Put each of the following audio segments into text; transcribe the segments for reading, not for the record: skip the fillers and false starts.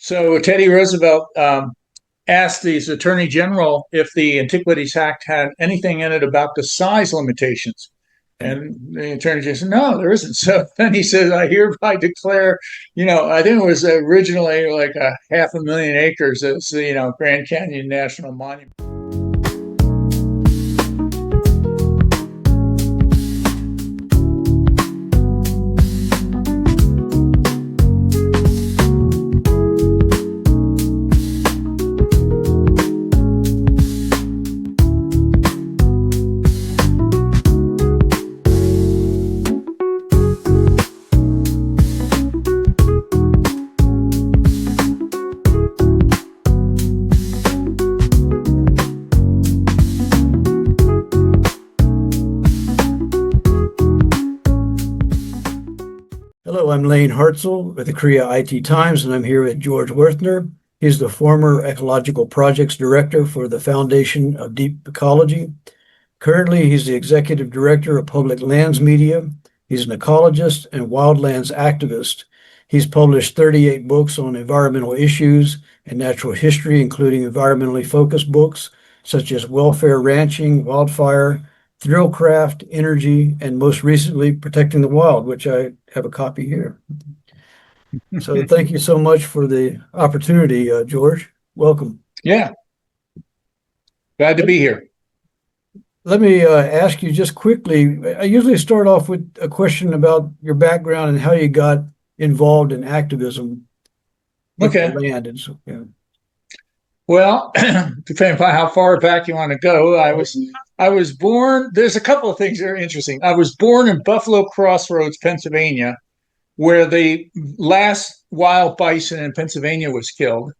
So Teddy Roosevelt asked his attorney general if the Antiquities Act had anything in it about the size limitations. And the attorney general said, no, there isn't. So then he says, I hereby declare, I think it was originally like a 500,000 acres as, Grand Canyon National Monument. Hello, I'm Layne Hartsell with the Korea IT Times, and I'm here with George Wuerthner. He's the former Ecological Projects Director for the Foundation of Deep Ecology. Currently, he's the Executive Director of Public Lands Media. He's an ecologist and wildlands activist. He's published 38 books on environmental issues and natural history, including environmentally focused books such as Welfare Ranching, Wildfire, Thrillcraft, Energy, and most recently, Protecting the Wild, which I have a copy here. So thank you so much for the opportunity, George. Welcome. Yeah, glad to be here. Let me ask you just quickly. I usually start off with a question about your background and how you got involved in activism with Okay. the land. And so, yeah. Well, depending upon how far back you want to go, I was born. There's a couple of things that are interesting. I was born in Buffalo Crossroads, Pennsylvania, where the last wild bison in Pennsylvania was killed,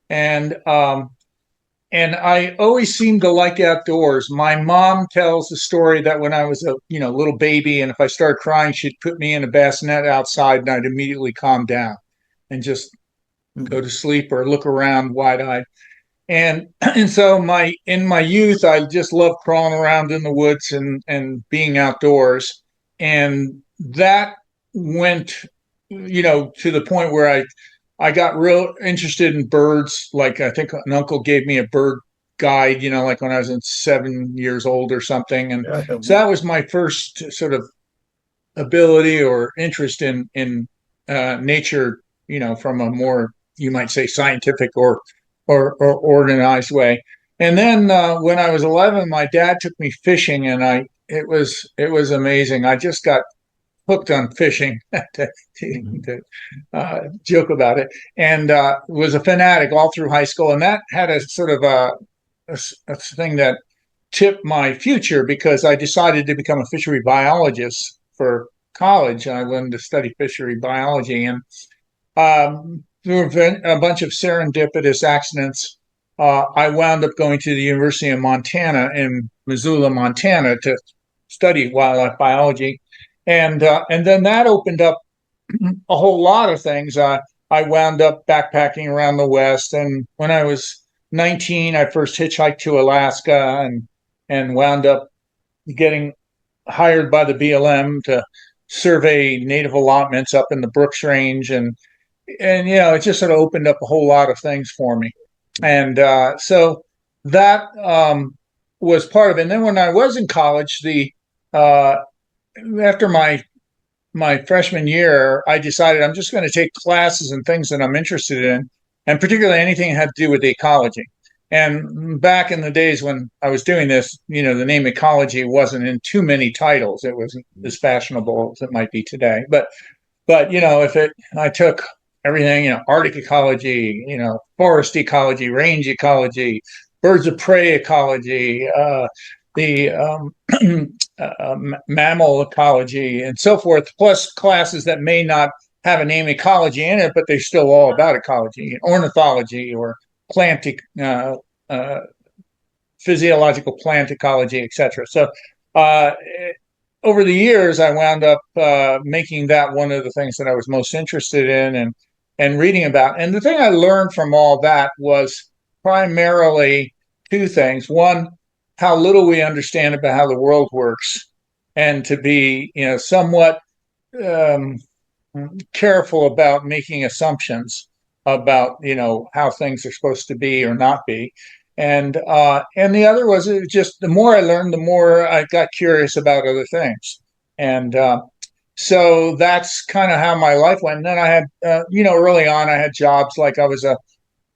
and I always seemed to like outdoors. My mom tells the story that when I was a little baby, and if I started crying, she'd put me in a bassinet outside, and I'd immediately calm down and just go to sleep or look around wide-eyed. And so in my youth, I just loved crawling around in the woods and being outdoors. And that went, to the point where I got real interested in birds. Like I think an uncle gave me a bird guide, like when I was 7 years old or something. And so that was my first sort of ability or interest in nature, from a more, you might say, scientific or organized way. And then when I was 11, my dad took me fishing, and it was amazing. I just got hooked on fishing to joke about it, and was a fanatic all through high school. And that had a sort of a thing that tipped my future, because I decided to become a fishery biologist for college. I wanted to study fishery biology, and through a bunch of serendipitous accidents, I wound up going to the University of Montana in Missoula, Montana, to study wildlife biology, and then that opened up a whole lot of things. I wound up backpacking around the West, and when I was 19, I first hitchhiked to Alaska, and wound up getting hired by the BLM to survey native allotments up in the Brooks Range, and it just sort of opened up a whole lot of things for me. And so that was part of it. And then when I was in college, the after my freshman year, I decided I'm just going to take classes and things that I'm interested in, and particularly anything that had to do with ecology. And back in the days when I was doing this, the name ecology wasn't in too many titles. It wasn't as fashionable as it might be today. But I took everything, Arctic ecology, forest ecology, range ecology, birds of prey ecology, the mammal ecology, and so forth, plus classes that may not have a name ecology in it, but they're still all about ecology, ornithology, or plant, physiological plant ecology, etc. So over the years, I wound up making that one of the things that I was most interested in, and reading about. And the thing I learned from all that was primarily two things. One, how little we understand about how the world works, and to be, somewhat careful about making assumptions. about how things are supposed to be or not be. And the other was, it just the more I learned, the more I got curious about other things. And so that's kind of how my life went. And then I had, early on, I had jobs like I was a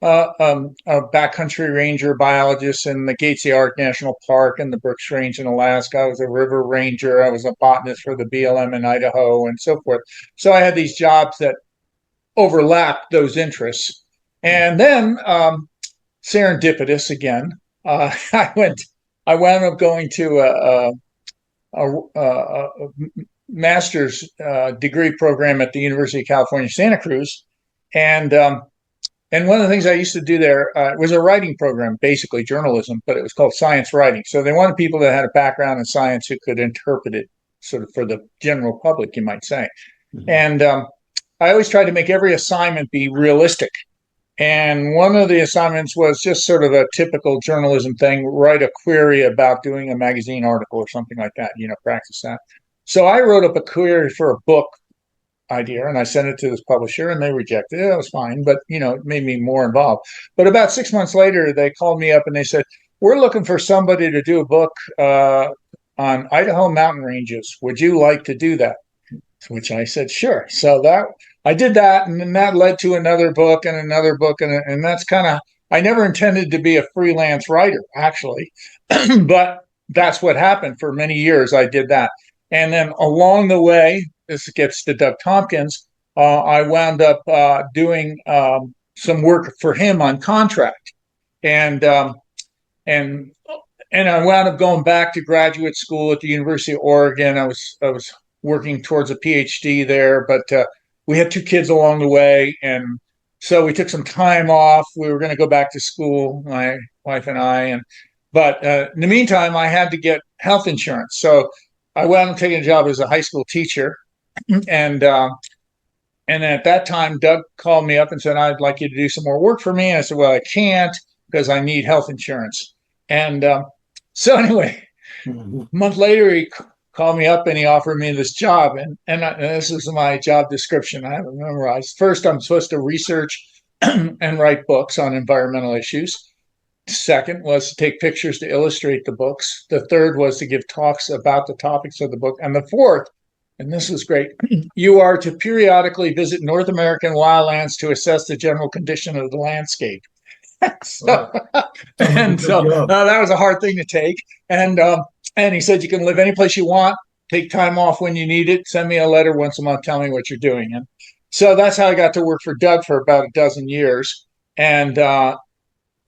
backcountry ranger biologist in the Gates Ark National Park and the Brooks Range in Alaska. I was a river ranger. I was a botanist for the BLM in Idaho and so forth. So I had these jobs that overlapped those interests. And then serendipitous again, I wound up going to a master's degree program at the University of California, Santa Cruz. And one of the things I used to do there was a writing program, basically journalism, but it was called science writing. So they wanted people that had a background in science who could interpret it sort of for the general public, you might say. Mm-hmm. And I always tried to make every assignment be realistic. And one of the assignments was just sort of a typical journalism thing, write a query about doing a magazine article or something like that, practice that. So I wrote up a query for a book idea and I sent it to this publisher and they rejected it. It was fine, but it made me more involved. But about 6 months later, they called me up and they said, we're looking for somebody to do a book on Idaho mountain ranges. Would you like to do that? Which I said, sure. So that I did that, and then that led to another book and another book, and that's kind of, I never intended to be a freelance writer, actually, but that's what happened for many years. I did that. And then along the way, this gets to Doug Tompkins, I wound up doing some work for him on contract. And I wound up going back to graduate school at the University of Oregon. I was working towards a PhD there, but we had 2 kids along the way. And so we took some time off. We were going to go back to school, my wife and I. But in the meantime, I had to get health insurance. So I wound up taking a job as a high school teacher. And at that time, Doug called me up and said, I'd like you to do some more work for me. And I said, well, I can't because I need health insurance. And so anyway, a month later, he called me up and he offered me this job. And this is my job description. I haven't memorized. First, I'm supposed to research and write books on environmental issues. Second was to take pictures to illustrate the books. The third was to give talks about the topics of the book. And the fourth, and this was great, you are to periodically visit North American wildlands to assess the general condition of the landscape. So that was a hard thing to take. And he said, you can live any place you want, take time off when you need it, send me a letter once a month, tell me what you're doing. And so that's how I got to work for Doug for about a dozen years. And, a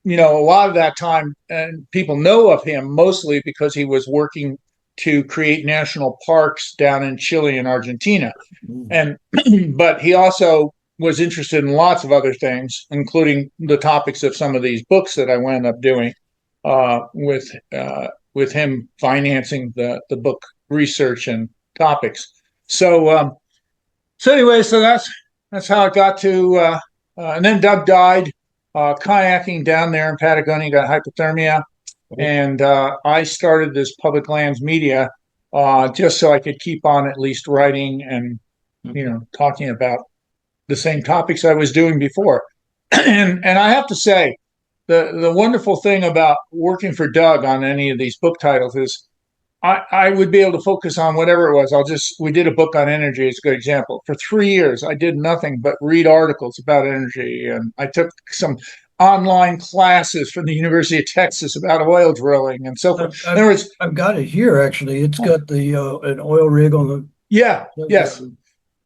lot of that time, and people know of him mostly because he was working to create national parks down in Chile and Argentina. But he also was interested in lots of other things, including the topics of some of these books that I wound up doing with him financing the book research and topics. So anyway, so that's how it got to. And then Doug died kayaking down there in Patagonia, got hypothermia, and I started this public lands media just so I could keep on at least writing and talking about the same topics I was doing before. And I have to say, the wonderful thing about working for Doug on any of these book titles is I would be able to focus on whatever it was. We did a book on energy. It's a good example. For 3 years, I did nothing but read articles about energy. And I took some online classes from the University of Texas about oil drilling and so forth. In other words, I've got it here, actually. It's got the an oil rig on the. Yeah, yes.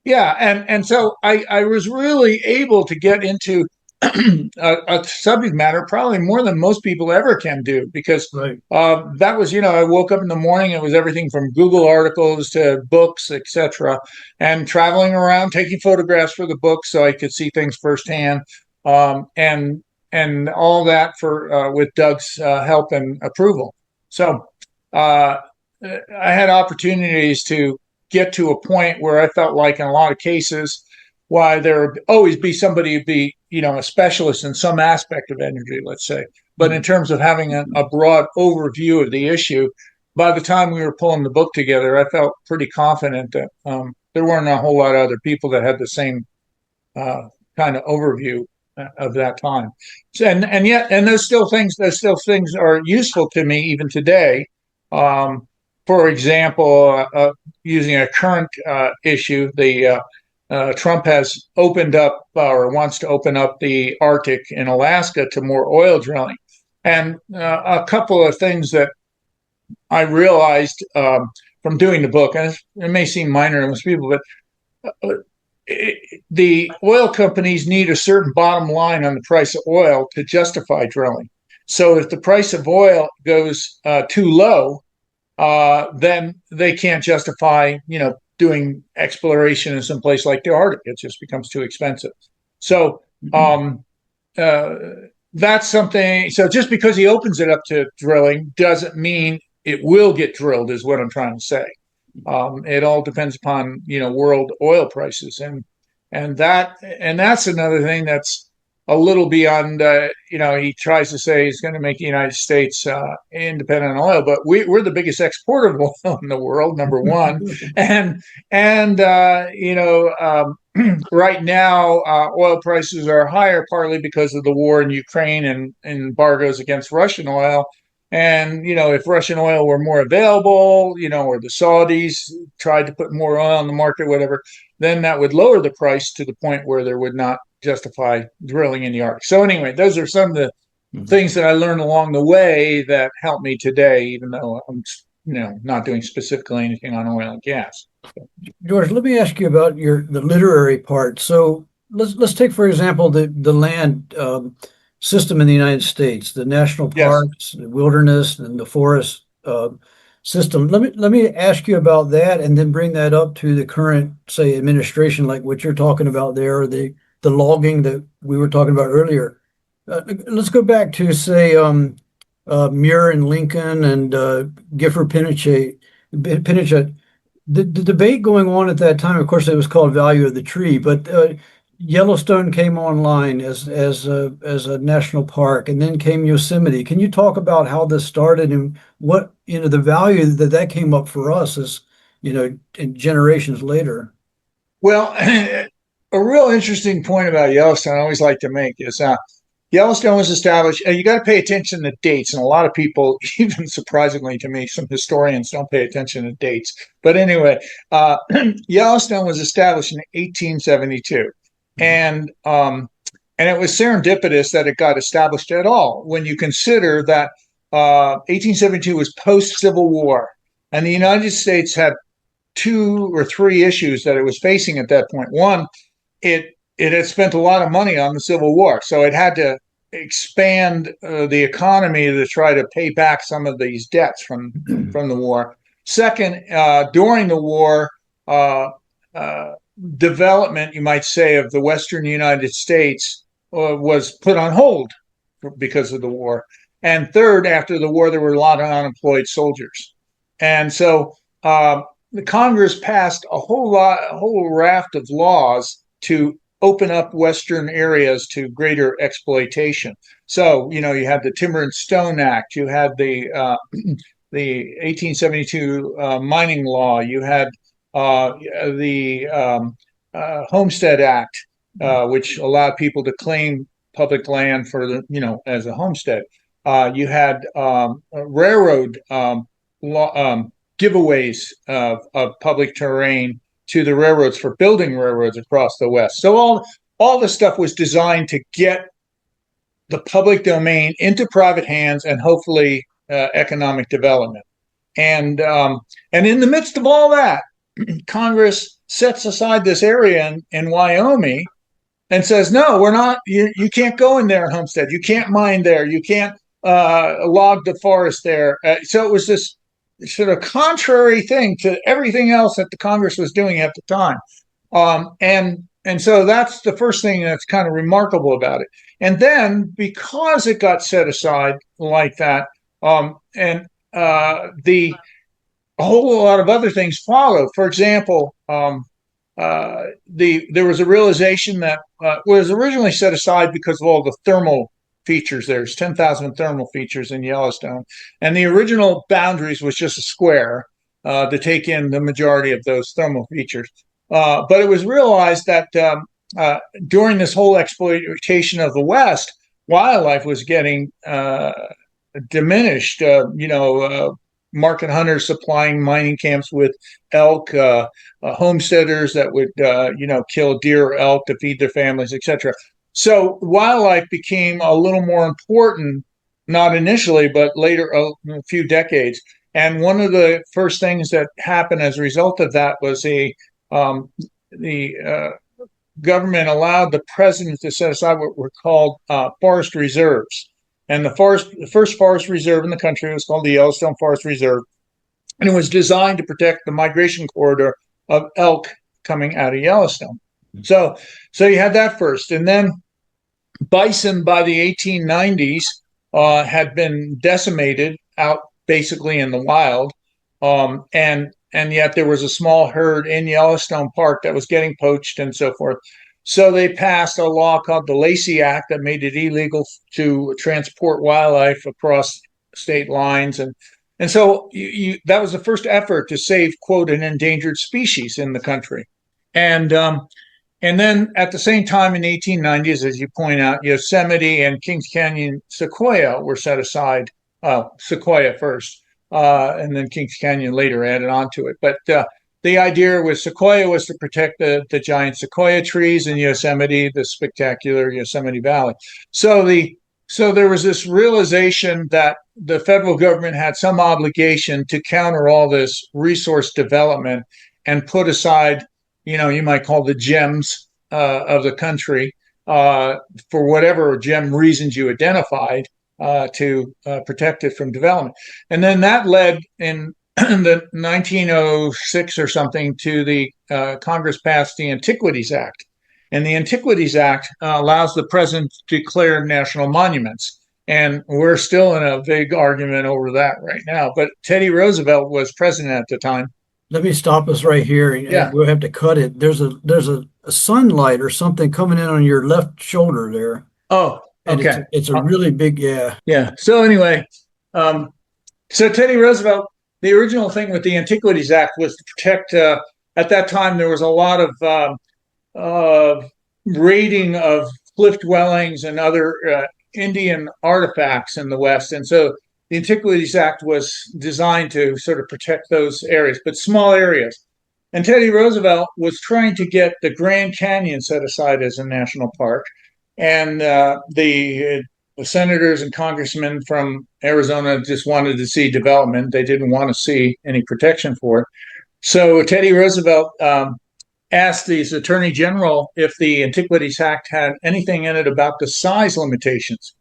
Yeah. And so I was really able to get into a subject matter probably more than most people ever can do, because that was, I woke up in the morning, it was everything from Google articles to books, etc., and traveling around taking photographs for the book so I could see things firsthand, and all that for with Doug's help and approval. So I had opportunities to get to a point where I felt like in a lot of cases, why there would always be somebody who'd be, a specialist in some aspect of energy, let's say. But in terms of having a broad overview of the issue, by the time we were pulling the book together, I felt pretty confident that there weren't a whole lot of other people that had the same kind of overview of that time. So, and yet, and those still things are useful to me even today. For example, using a current issue, the Trump has opened up or wants to open up the Arctic in Alaska to more oil drilling. And a couple of things that I realized from doing the book, and it may seem minor to most people, but the oil companies need a certain bottom line on the price of oil to justify drilling. So if the price of oil goes too low, then they can't justify, doing exploration in some place like the Arctic. It just becomes too expensive. So uh, that's something. So just because he opens it up to drilling doesn't mean it will get drilled, is what I'm trying to say. It all depends upon world oil prices, and that's another thing that's a little beyond. He tries to say he's going to make the United States independent on oil, but we're the biggest exporter of oil in the world, number one, and right now oil prices are higher partly because of the war in Ukraine and embargoes against Russian oil. And, if Russian oil were more available, or the Saudis tried to put more oil on the market, whatever, then that would lower the price to the point where there would not justify drilling in the Arctic. So anyway, those are some of the things that I learned along the way that helped me today, even though I'm, not doing specifically anything on oil and gas. George, let me ask you about the literary part. So let's take, for example, the land system in the United States, the national Yes. parks, the wilderness, and the forest system. Let me ask you about that, and then bring that up to the current, say, administration, like what you're talking about there, the logging that we were talking about earlier. Let's go back to, say, Muir and Lincoln and Gifford Pinchot. The debate going on at that time, of course, it was called value of the tree, but Yellowstone came online as a national park, and then came Yosemite. Can you talk about how this started and what the value that came up for us as in generations later? Well, a real interesting point about Yellowstone I always like to make is Yellowstone was established, and you got to pay attention to dates. And a lot of people, even surprisingly to me, some historians don't pay attention to dates. But anyway, Yellowstone was established in 1872, and it was serendipitous that it got established at all. When you consider that 1872 was post Civil War, and the United States had two or three issues that it was facing at that point. One, it had spent a lot of money on the Civil War, so it had to expand the economy to try to pay back some of these debts from the war. Second, during the war, development, you might say, of the Western United States was put on hold because of the war. And third, after the war, there were a lot of unemployed soldiers, and so the Congress passed a whole raft of laws to open up Western areas to greater exploitation. So, you had the Timber and Stone Act, you had the 1872 mining law, you had the Homestead Act, which allowed people to claim public land for as a homestead. You had railroad law, giveaways of public terrain to the railroads for building railroads across the West. So all the stuff was designed to get the public domain into private hands and hopefully economic development. And in the midst of all that, Congress sets aside this area in Wyoming and says, no, we're not. You can't go in there and homestead. You can't mine there. You can't log the forest there. So it was this sort of contrary thing to everything else that the Congress was doing at the time. And so that's the first thing that's kind of remarkable about it. And then because it got set aside like that, and a whole lot of other things followed. For example, there was a realization that was originally set aside because of all the thermal features. There's 10,000 thermal features in Yellowstone, and the original boundaries was just a square to take in the majority of those thermal features. But it was realized that during this whole exploitation of the West, wildlife was getting diminished. Market hunters supplying mining camps with elk, homesteaders that would, kill deer or elk to feed their families, etc. So wildlife became a little more important, not initially, but later, a few decades. And one of the first things that happened as a result of that was the government allowed the president to set aside what were called forest reserves. And the first forest reserve in the country was called the Yellowstone Forest Reserve, and it was designed to protect the migration corridor of elk coming out of Yellowstone. So you had that first, and then bison by the 1890s had been decimated out basically in the wild, and yet there was a small herd in Yellowstone Park that was getting poached and so forth. So they passed a law called the Lacey Act that made it illegal to transport wildlife across state lines, and so that was the first effort to save, quote, an endangered species in the country. And then at the same time in the 1890s, as you point out, Yosemite and Kings Canyon sequoia were set aside. Sequoia first, and then Kings Canyon later added on to it. But the idea with sequoia was to protect the giant sequoia trees in Yosemite, the spectacular Yosemite Valley. So there was this realization that the federal government had some obligation to counter all this resource development and put aside, you might call the gems of the country for whatever gem reasons you identified, to protect it from development. And then that led in the 1906 or something to the Congress passed the Antiquities Act. And the Antiquities Act allows the president to declare national monuments. And we're still in a big argument over that right now. But Teddy Roosevelt was president at the time. Let me stop us right here, and Yeah. we'll have to cut it. There's a sunlight or something coming in on your left shoulder there. Oh, And okay. It's a really big, yeah. Yeah. So anyway, so Teddy Roosevelt, the original thing with the Antiquities Act was to protect. At that time, there was a lot of raiding of cliff dwellings and other Indian artifacts in the West, and so the Antiquities Act was designed to sort of protect those areas, but small areas. And Teddy Roosevelt was trying to get the Grand Canyon set aside as a national park, and the senators and congressmen from Arizona just wanted to see development. They didn't want to see any protection for it. So Teddy Roosevelt asked the attorney general if the Antiquities Act had anything in it about the size limitations.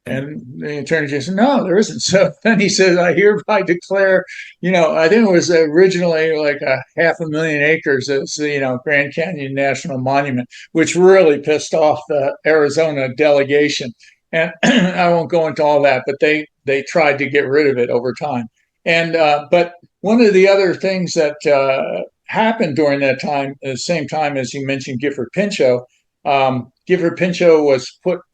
And the attorney general said, no, there isn't. So then he says, I hereby declare, I think it was originally like 500,000 acres as, Grand Canyon National Monument, which really pissed off the Arizona delegation. And I won't go into all that, but they tried to get rid of it over time. And but one of the other things that happened during that time, at the same time as you mentioned Gifford Pinchot, Gifford Pinchot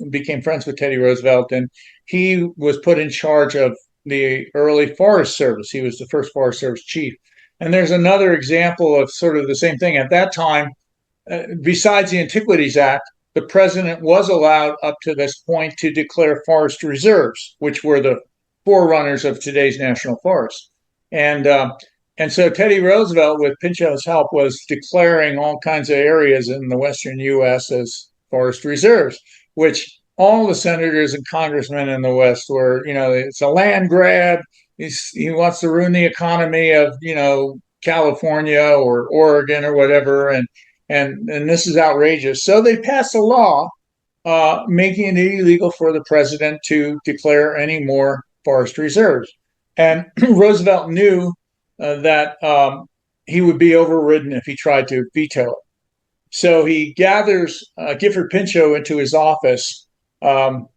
became friends with Teddy Roosevelt, and he was put in charge of the early Forest Service. He was the first Forest Service chief. And there's another example of sort of the same thing. At that time, besides the Antiquities Act, the president was allowed up to this point to declare forest reserves, which were the forerunners of today's national forests. And so Teddy Roosevelt, with Pinchot's help, was declaring all kinds of areas in the western U.S. as forest reserves, which all the senators and congressmen in the West were, it's a land grab. He wants to ruin the economy of, California or Oregon or whatever, and this is outrageous. So they passed a law making it illegal for the president to declare any more forest reserves. And Roosevelt knew that he would be overridden if he tried to veto it. So he gathers Gifford Pinchot into his office for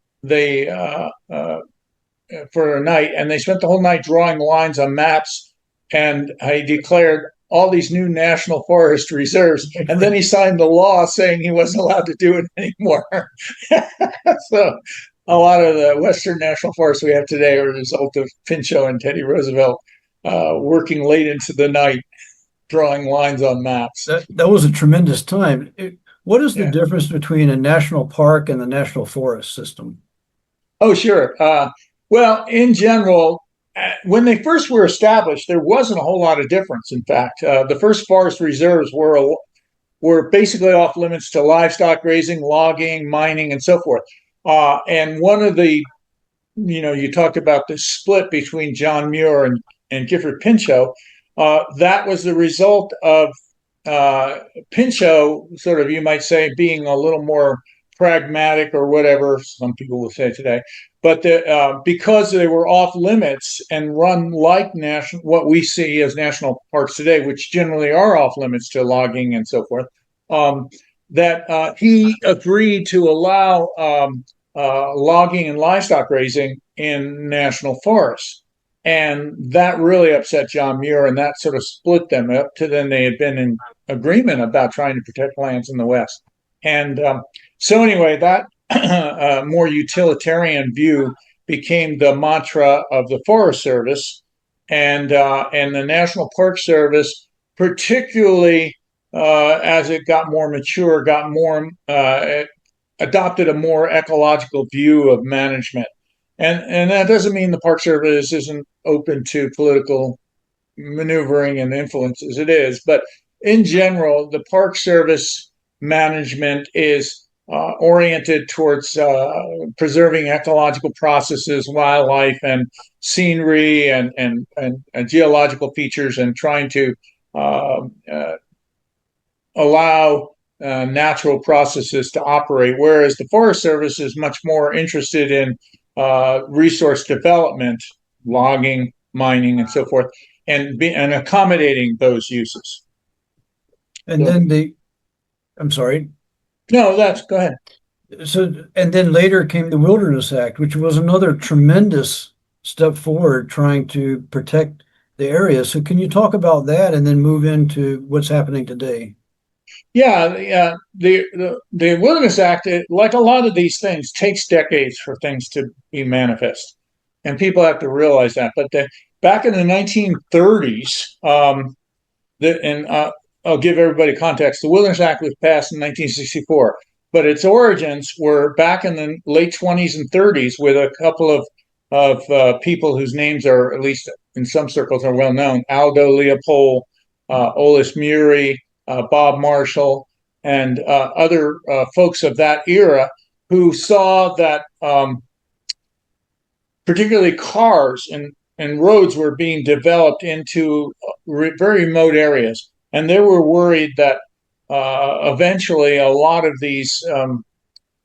a night, and they spent the whole night drawing lines on maps, and he declared all these new national forest reserves, and then he signed the law saying he wasn't allowed to do it anymore. So a lot of the Western national forests we have today are a result of Pinchot and Teddy Roosevelt working late into the night, drawing lines on maps. That was a tremendous time. What is the Yeah. difference between a national park and the national forest system? Oh, sure. Well, in general, when they first were established, there wasn't a whole lot of difference. In fact, the first forest reserves were basically off limits to livestock grazing, logging, mining, and so forth. And one of the, you talked about the split between John Muir and Gifford Pinchot. That was the result of Pinchot, sort of, you might say, being a little more pragmatic or whatever some people will say today, but because they were off limits and run like national, what we see as national parks today, which generally are off limits to logging and so forth, um, that he agreed to allow logging and livestock grazing in national forests. And that really upset John Muir, and that sort of split them up to then they had been in agreement about trying to protect lands in the West. And so, anyway, that more utilitarian view became the mantra of the Forest Service and the National Park Service, particularly as it got more mature, got more adopted a more ecological view of management. And that doesn't mean the Park Service isn't open to political maneuvering and influences. It is, but in general, the Park Service management is oriented towards preserving ecological processes, wildlife, and scenery, and geological features, and trying to uh, uh, allow natural processes to operate. Whereas the Forest Service is much more interested in resource development, logging, mining, and so forth, and accommodating those uses. And So, then I'm sorry. no, that's go ahead. So, and then later came the Wilderness Act, which was another tremendous step forward trying to protect the area. So, can you talk about that and then move into what's happening today? Yeah, the Wilderness Act, like a lot of these things, takes decades for things to be manifest, and people have to realize that. But back in the 1930s, and I'll give everybody context. The Wilderness Act was passed in 1964, but its origins were back in the late 20s and 30s with a couple of people whose names are, at least in some circles, are well known: Aldo Leopold, Olis Muri, Bob Marshall, and other folks of that era who saw that particularly cars and roads were being developed into very remote areas. And they were worried that eventually a lot of these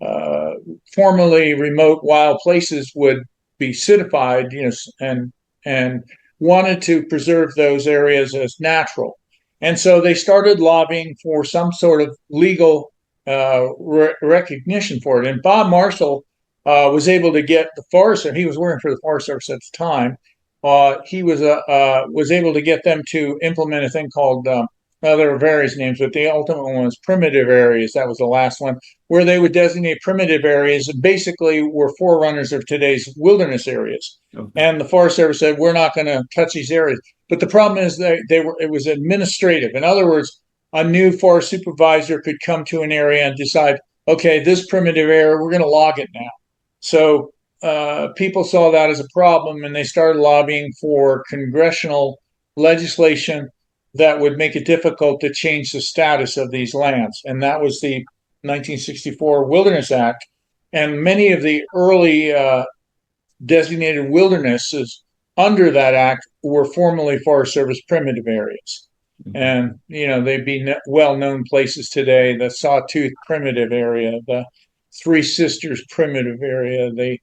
uh, formerly remote wild places would be citified, and wanted to preserve those areas as natural. And so they started lobbying for some sort of legal recognition for it. And Bob Marshall was able to get the Forest Service. He was working for the Forest Service at the time. He was able to get them to implement a thing called well, there were various names, but the ultimate one was primitive areas. That was the last one, where they would designate primitive areas and basically were forerunners of today's wilderness areas. Okay. And the Forest Service said, we're not going to touch these areas. But the problem is it was administrative. In other words, a new forest supervisor could come to an area and decide, okay, this primitive area, we're going to log it now. So people saw that as a problem, and they started lobbying for congressional legislation that would make it difficult to change the status of these lands. And that was the 1964 Wilderness Act. And many of the early designated wildernesses under that act were formerly Forest Service primitive areas. And, they'd be well known places today: the Sawtooth primitive area, the Three Sisters primitive area, the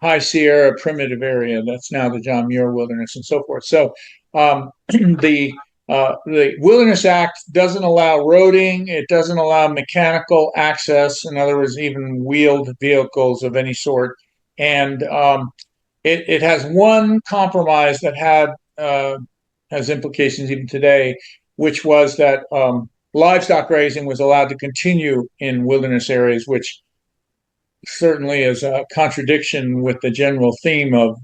High Sierra primitive area. That's now the John Muir Wilderness, and so forth. So the Wilderness Act doesn't allow roading. It doesn't allow mechanical access. In other words, even wheeled vehicles of any sort. And it has one compromise that has implications even today, which was that livestock grazing was allowed to continue in wilderness areas, which certainly is a contradiction with the general theme of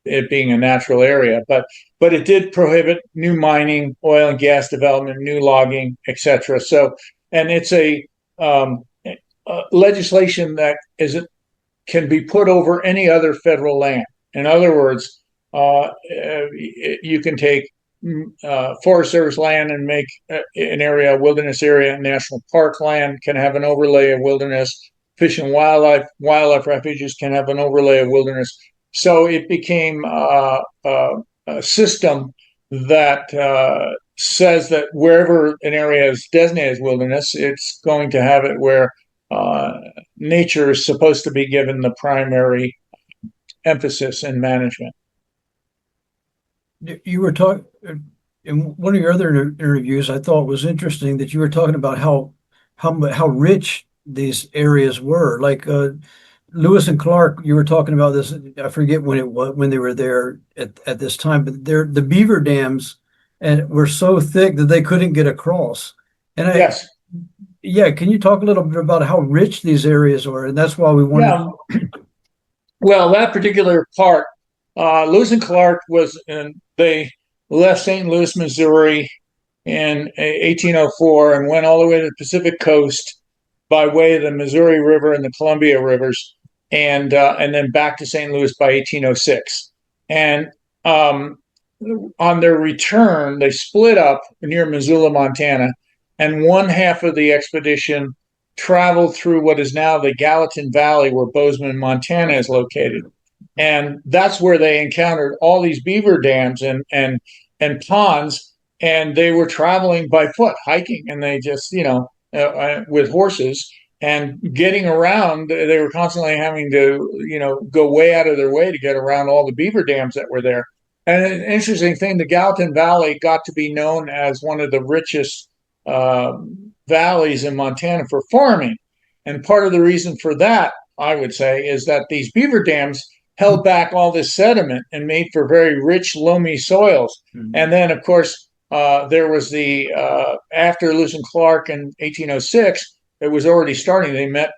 it being a natural area. But it did prohibit new mining, oil and gas development, new logging, etc. So and it's um, a legislation that is can be put over any other federal land. In other words, you can take Forest Service land and make an area a wilderness area. National park land can have an overlay of wilderness. Fish and wildlife refuges can have an overlay of wilderness. So it became a system that says that wherever an area is designated as wilderness, it's going to have it where uh, nature is supposed to be given the primary emphasis in management. You were talking in one of your other interviews. I thought was interesting that you were talking about how rich these areas were. Like Lewis and Clark, you were talking about this. I forget when it was when they were there at this time, but the beaver dams and were so thick that they couldn't get across. And Yes. yeah, can you talk a little bit about how rich these areas are? And that's why we wanted. Yeah. Well, that particular part, Lewis and Clark they left St. Louis, Missouri in 1804 and went all the way to the Pacific coast by way of the Missouri River and the Columbia rivers, and then back to St. Louis by 1806. And on their return, they split up near Missoula, Montana, and one half of the expedition traveled through what is now the Gallatin Valley, where Bozeman, Montana, is located. And that's where they encountered all these beaver dams and ponds, and they were traveling by foot, hiking, and they just, with horses and getting around. They were constantly having to, go way out of their way to get around all the beaver dams that were there. And an interesting thing, the Gallatin Valley got to be known as one of the richest valleys in Montana for farming. And part of the reason for that, I would say, is that these beaver dams held back all this sediment and made for very rich, loamy soils. Mm-hmm. And then, of course, there was after Lewis and Clark in 1806, it was already starting. They met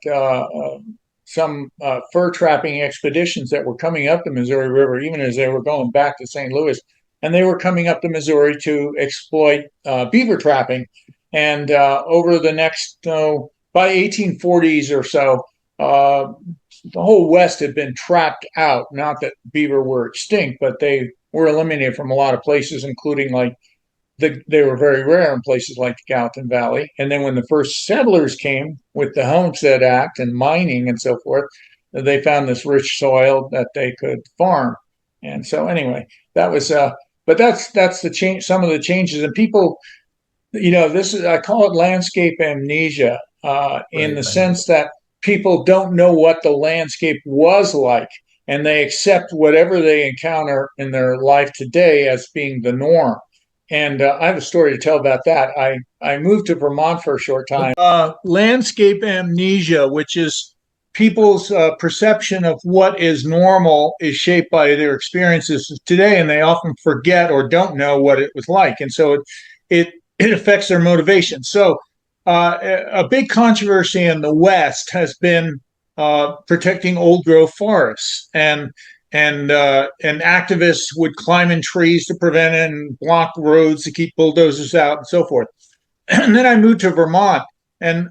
some fur trapping expeditions that were coming up the Missouri River, even as they were going back to St. Louis. And they were coming up the Missouri to exploit beaver trapping. And over the next, by 1840s or so, the whole West had been trapped out. Not that beaver were extinct, but they were eliminated from a lot of places, including they were very rare in places like the Gallatin Valley. And then when the first settlers came with the Homestead Act and mining and so forth, they found this rich soil that they could farm. And so anyway, that was, but that's the change, some of the changes. And people, I call it landscape amnesia in the sense that people don't know what the landscape was like, and they accept whatever they encounter in their life today as being the norm. And I have a story to tell about that. I moved to Vermont for a short time. Landscape amnesia, which is people's perception of what is normal, is shaped by their experiences today, and they often forget or don't know what it was like. And so it affects their motivation. So a big controversy in the West has been protecting old growth forests, and activists would climb in trees to prevent it and block roads to keep bulldozers out and so forth. And then I moved to Vermont, and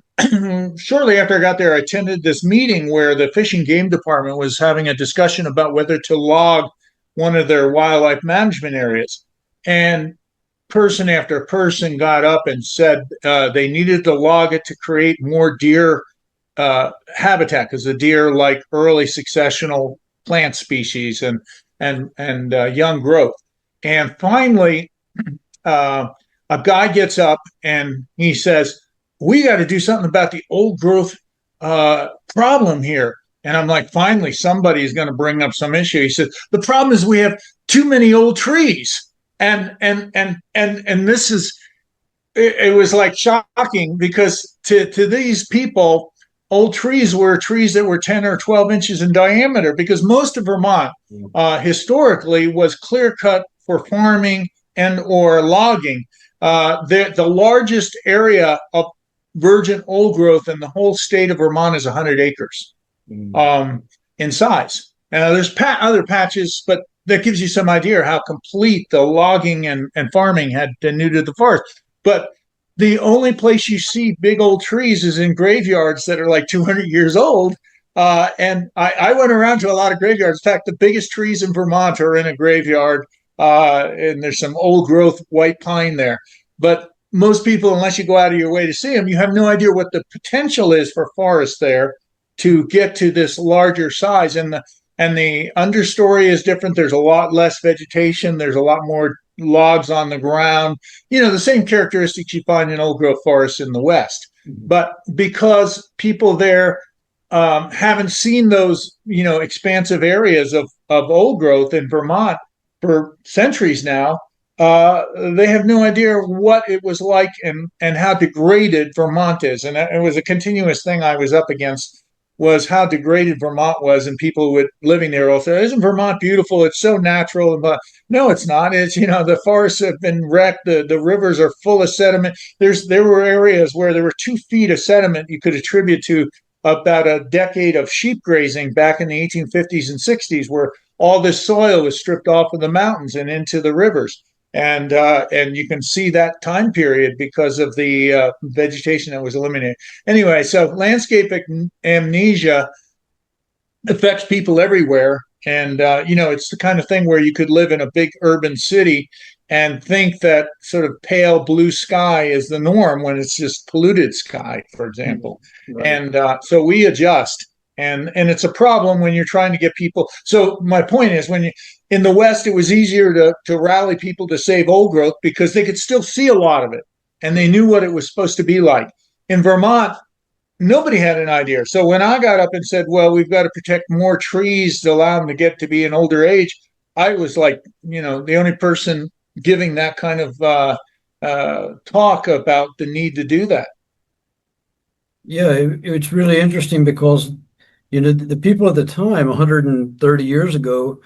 shortly after I got there, I attended this meeting where the Fish and Game Department was having a discussion about whether to log one of their wildlife management areas. And person after person got up and said they needed to log it to create more deer habitat, because the deer like early successional plant species and young growth. And finally, a guy gets up and he says, "We got to do something about the old growth problem here." And I'm like, finally, somebody is going to bring up some issue. He says, "The problem is we have too many old trees." And this is, it was like shocking, because to these people, old trees were trees that were 10 or 12 inches in diameter, because most of Vermont historically was clear cut for farming and or logging. The largest area of virgin old growth in the whole state of Vermont is 100 acres in size. And there's other patches, but that gives you some idea how complete the logging and farming had denuded the forest. But the only place you see big old trees is in graveyards that are like 200 years old. And I went around to a lot of graveyards. In fact, the biggest trees in Vermont are in a graveyard, and there's some old growth white pine there. But most people, unless you go out of your way to see them, you have no idea what the potential is for forest there to get to this larger size. And the understory is different. There's a lot less vegetation. There's a lot more logs on the ground. The same characteristics you find in old growth forests in the West. But because people there haven't seen those, expansive areas of old growth in Vermont for centuries now, they have no idea what it was like and how degraded Vermont is. And it was a continuous thing I was up against, was how degraded Vermont was, and people living there all say, "Isn't Vermont beautiful? It's so natural." But no, it's not. It's the forests have been wrecked. The rivers are full of sediment. There were areas where there were 2 feet of sediment you could attribute to about a decade of sheep grazing back in the 1850s and 60s, where all this soil was stripped off of the mountains and into the rivers. And you can see that time period because of the vegetation that was eliminated. Anyway, so landscape amnesia affects people everywhere, and it's the kind of thing where you could live in a big urban city and think that sort of pale blue sky is the norm when it's just polluted sky, for example. Right. And so we adjust. And it's a problem when you're trying to get people. So my point is, in the West, it was easier to rally people to save old growth because they could still see a lot of it and they knew what it was supposed to be like. In Vermont, nobody had an idea. So when I got up and said, well, we've got to protect more trees to allow them to get to be an older age, I was like, the only person giving that kind of talk about the need to do that. Yeah, it's really interesting because the people at the time, 130 years ago,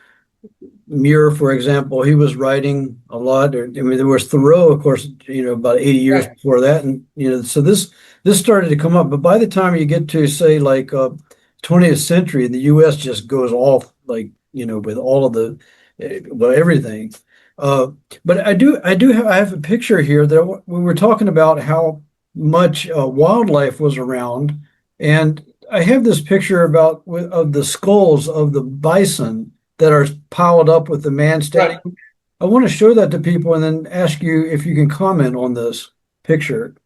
Muir, for example, he was writing a lot. There was Thoreau, of course, about 80 years right. before that. And, so this started to come up. But by the time you get to, say, like 20th century, the U.S. just goes off, like, with all of the, everything. But I have a picture here that we were talking about how much wildlife was around. And I have this picture of the skulls of the bison that are piled up with the man standing. Right. I want to show that to people and then ask you if you can comment on this picture.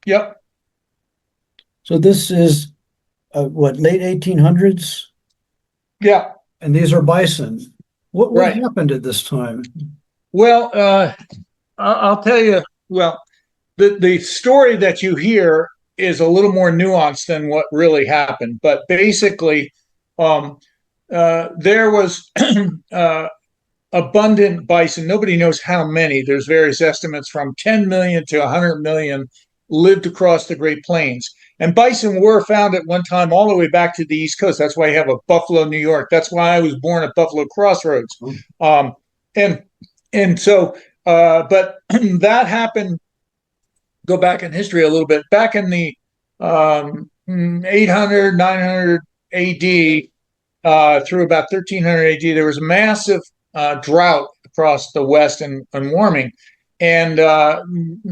Yep. So this is late 1800s? Yeah. And these are bison. What right. happened at this time? Well, I'll tell you. Well, the story that you hear is a little more nuanced than what really happened. But basically, there was abundant bison. Nobody knows how many. There's various estimates from 10 million to 100 million lived across the Great Plains. And bison were found at one time all the way back to the East Coast. That's why you have a Buffalo, New York. That's why I was born at Buffalo Crossroads. And so, but that happened. Go back in history a little bit. Back in the 800, 900 AD through about 1300 AD, there was a massive drought across the West and warming. And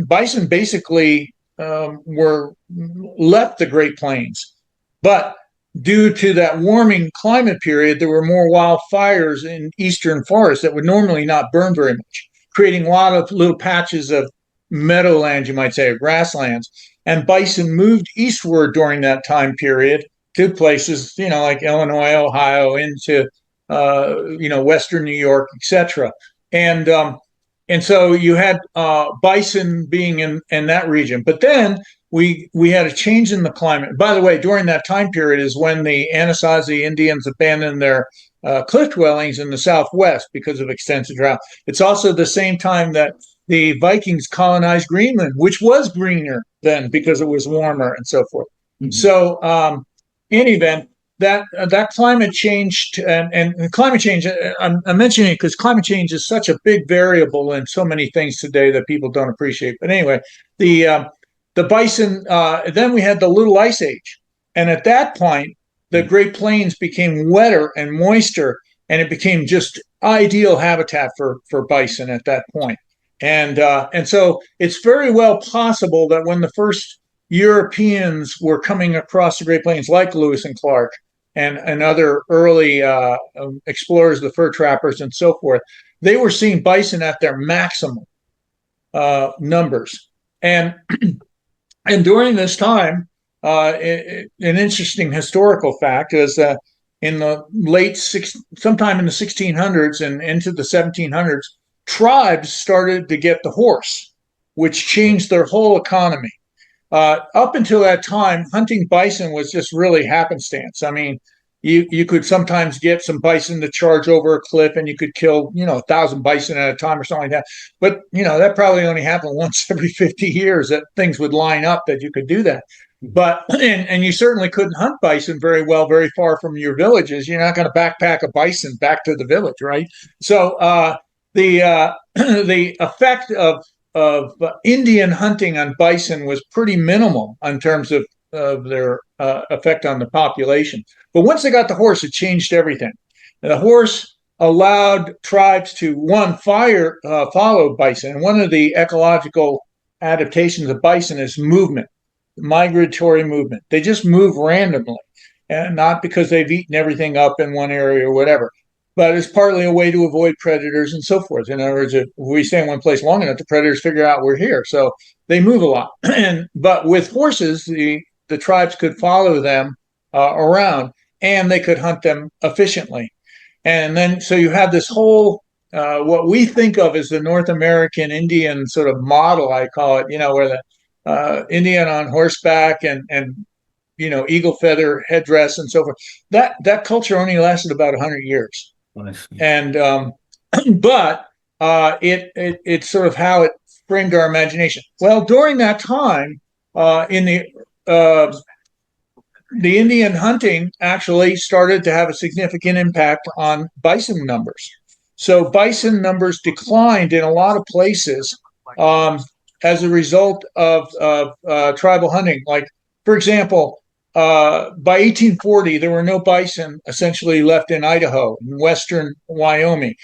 bison basically left the Great Plains. But due to that warming climate period, there were more wildfires in eastern forests that would normally not burn very much, creating a lot of little patches of meadowlands, you might say, or grasslands. And bison moved eastward during that time period to places, like Illinois, Ohio, into, Western New York, etc. And so you had bison being in that region. But then we had a change in the climate. By the way, during that time period is when the Anasazi Indians abandoned their cliff dwellings in the Southwest because of extensive drought. It's also the same time that the Vikings colonized Greenland, which was greener then because it was warmer and so forth. Mm-hmm. So in any event, that climate changed and climate change, I'm mentioning it because climate change is such a big variable in so many things today that people don't appreciate. But anyway, the bison, then we had the Little Ice Age. And at that point, the Great Plains became wetter and moister, and it became just ideal habitat for bison at that point. And so it's very well possible that when the first Europeans were coming across the Great Plains, like Lewis and Clark and other early explorers, the fur trappers, and so forth, they were seeing bison at their maximum numbers. And and during this time, an interesting historical fact is that in the sometime in the 1600s and into the 1700s, tribes started to get the horse, which changed their whole economy. Up until that time, hunting bison was just really happenstance. I mean, you could sometimes get some bison to charge over a cliff, and you could kill 1,000 bison at a time or something like that. But that probably only happened once every 50 years that things would line up that you could do that. But and you certainly couldn't hunt bison very well, very far from your villages. You're not going to backpack a bison back to the village, right? So the effect of Indian hunting on bison was pretty minimal in terms of their effect on the population. But once they got the horse, it changed everything. The horse allowed tribes to, one, follow bison. And one of the ecological adaptations of bison is movement, migratory movement. They just move randomly, and not because they've eaten everything up in one area or whatever, but it's partly a way to avoid predators and so forth. In other words, if we stay in one place long enough, the predators figure out we're here, so they move a lot. But with horses, the tribes could follow them around, and they could hunt them efficiently. And then so you have this whole what we think of as the North American Indian sort of model, I call it, where the Indian on horseback and eagle feather headdress and so forth. That culture only lasted about 100 years. And but it's sort of how it framed our imagination. Well, during that time, in the Indian hunting actually started to have a significant impact on bison numbers. So bison numbers declined in a lot of places as a result of tribal hunting. Like, for example, by 1840, there were no bison essentially left in Idaho, in western Wyoming.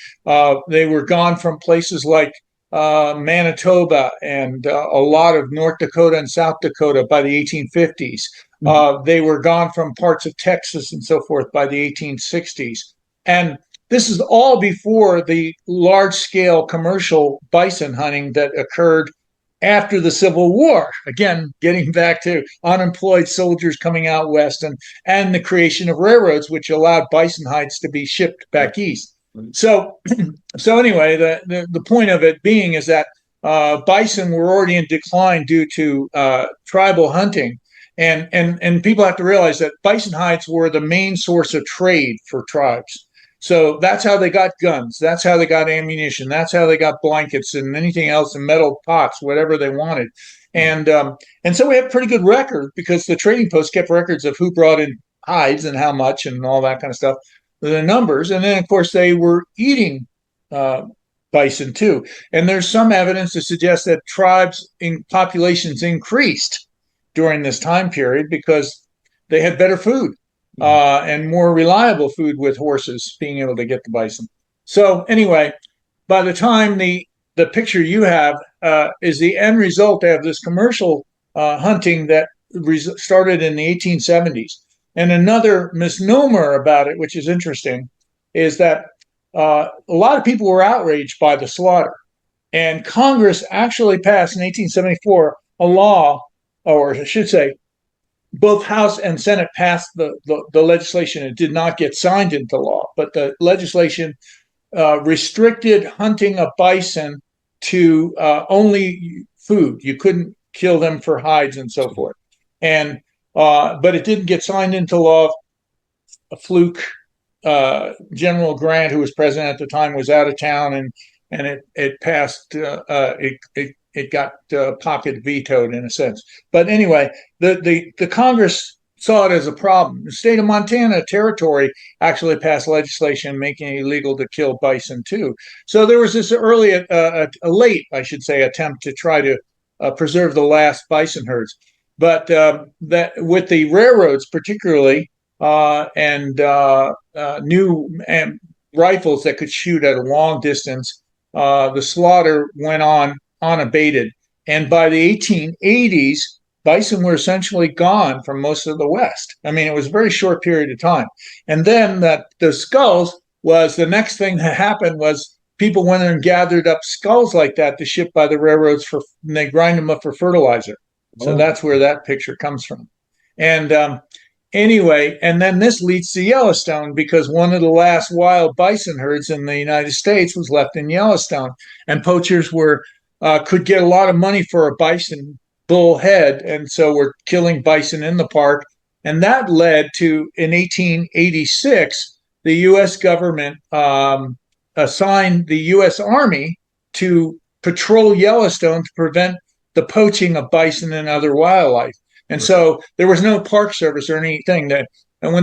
They were gone from places like Manitoba and a lot of North Dakota and South Dakota by the 1850s. They were gone from parts of Texas and so forth by the 1860s. And this is all before the large-scale commercial bison hunting that occurred after the Civil War. Again, getting back to unemployed soldiers coming out west and the creation of railroads, which allowed bison hides to be shipped back east. So anyway, the point of it being is that bison were already in decline due to tribal hunting. And people have to realize that bison hides were the main source of trade for tribes. So that's how they got guns. That's how they got ammunition. That's how they got blankets and anything else, and metal pots, whatever they wanted. And so we have a pretty good record because the trading post kept records of who brought in hides and how much and all that kind of stuff, the numbers. And then, of course, they were eating bison too. And there's some evidence to suggest that tribes in populations increased during this time period because they had better food. And more reliable food with horses being able to get the bison. So anyway, by the time the picture you have is the end result of this commercial hunting that started in the 1870s. And another misnomer about it, which is interesting, is that a lot of people were outraged by the slaughter. And Congress actually passed in 1874 a law, or I should say, both House and Senate passed the legislation. It did not get signed into law, but the legislation restricted hunting of bison to only food. You couldn't kill them for hides and so forth. And but it didn't get signed into law. A fluke. General Grant, who was president at the time, was out of town, and it passed. It got pocket vetoed in a sense. But anyway, the Congress saw it as a problem. The state of Montana territory actually passed legislation making it illegal to kill bison too. So there was this early, a late, I should say, attempt to try to preserve the last bison herds. But that with the railroads particularly and new rifles that could shoot at a long distance, the slaughter went on unabated. And by the 1880s, bison were essentially gone from most of the West. I mean, it was a very short period of time. And then the skulls was the next thing that happened was people went and gathered up skulls like that to ship by the railroads and they grind them up for fertilizer. So that's where that picture comes from. And anyway, and then this leads to Yellowstone because one of the last wild bison herds in the United States was left in Yellowstone, and poachers could get a lot of money for a bison bull head, and so we're killing bison in the park, and that led to in 1886 the U.S. government assigned the U.S. Army to patrol Yellowstone to prevent the poaching of bison and other wildlife. And so there was no park service or anything that. And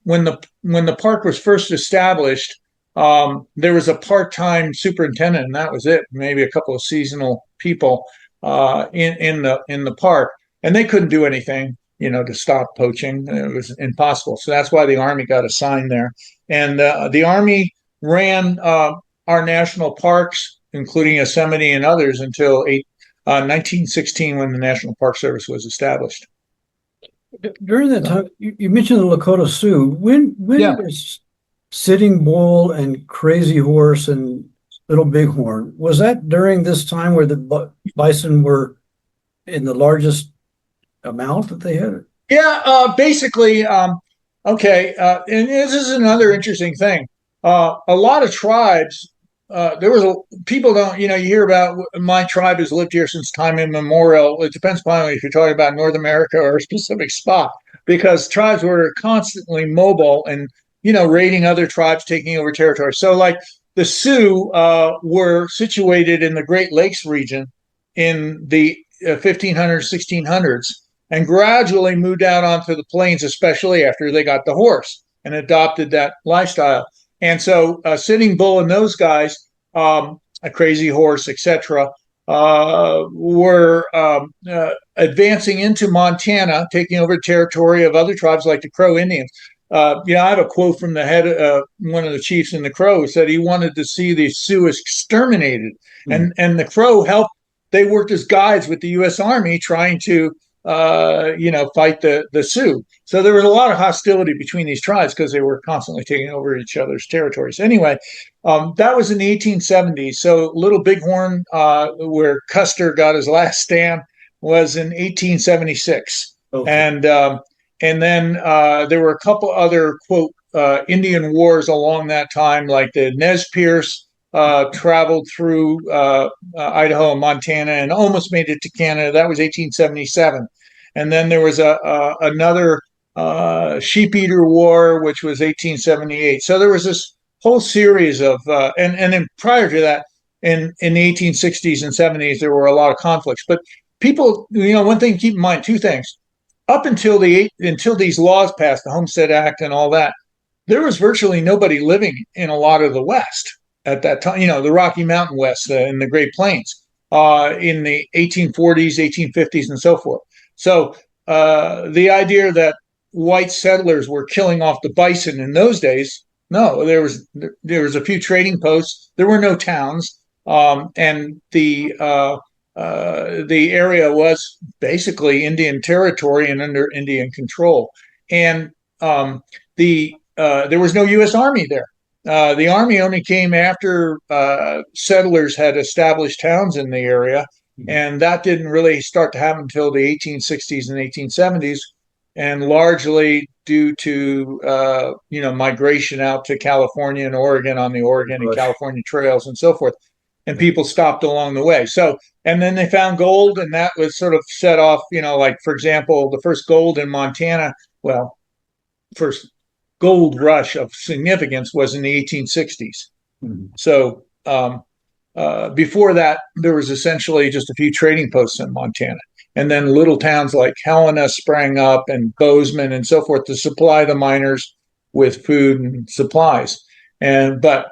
when the park was first established, there was a part-time superintendent, and that was it. Maybe a couple of seasonal people in the park, and they couldn't do anything, to stop poaching. It was impossible. So that's why the Army got assigned there, and the Army ran our national parks, including Yosemite and others, until 1916 when the National Park Service was established. During that time, you mentioned the Lakota Sioux. When Yeah. was Sitting Bull and Crazy Horse and Little Bighorn, was that during this time where the bison were in the largest amount that they had? Yeah, basically, okay, and this is another interesting thing. A lot of tribes, people don't, you hear about my tribe has lived here since time immemorial. It depends upon if you're talking about North America or a specific spot, because tribes were constantly mobile and, raiding other tribes, taking over territory. So, like the Sioux were situated in the Great Lakes region in the 1500s, 1600s, and gradually moved out onto the plains, especially after they got the horse and adopted that lifestyle. And so Sitting Bull and those guys, a Crazy Horse, etc., were advancing into Montana, taking over territory of other tribes like the Crow Indians. I have a quote from the head of one of the chiefs in the Crow who said he wanted to see the Sioux exterminated. And the Crow helped. They worked as guides with the U.S. Army trying to fight the Sioux. So there was a lot of hostility between these tribes because they were constantly taking over each other's territories. Anyway, that was in the 1870s. So Little Bighorn, where Custer got his last stand, was in 1876. Okay. And then there were a couple other, quote, Indian wars along that time, like the Nez Perce traveled through Idaho and Montana and almost made it to Canada. That was 1877. And then there was another sheep eater war, which was 1878. So there was this whole series of, and then prior to that, in the 1860s and 70s, there were a lot of conflicts. But people, one thing to keep in mind, two things. Up until these laws passed, the Homestead Act and all that, there was virtually nobody living in a lot of the West at that time, the Rocky Mountain West and the Great Plains in the 1840s, 1850s, and so forth. So the idea that white settlers were killing off the bison in those days, no, there was a few trading posts. There were no towns, and the area was basically Indian territory and under Indian control. And there was no U.S. Army there. The Army only came after settlers had established towns in the area, and that didn't really start to happen until the 1860s and 1870s, and largely due to migration out to California and Oregon on the Oregon and California trails and so forth, and people stopped along the way. So, and then they found gold, and that was sort of set off. Like for example, the first gold in Montana. Well, first gold rush of significance was in the 1860s. Mm-hmm. So before that, there was essentially just a few trading posts in Montana. And then little towns like Helena sprang up and Bozeman and so forth to supply the miners with food and supplies. But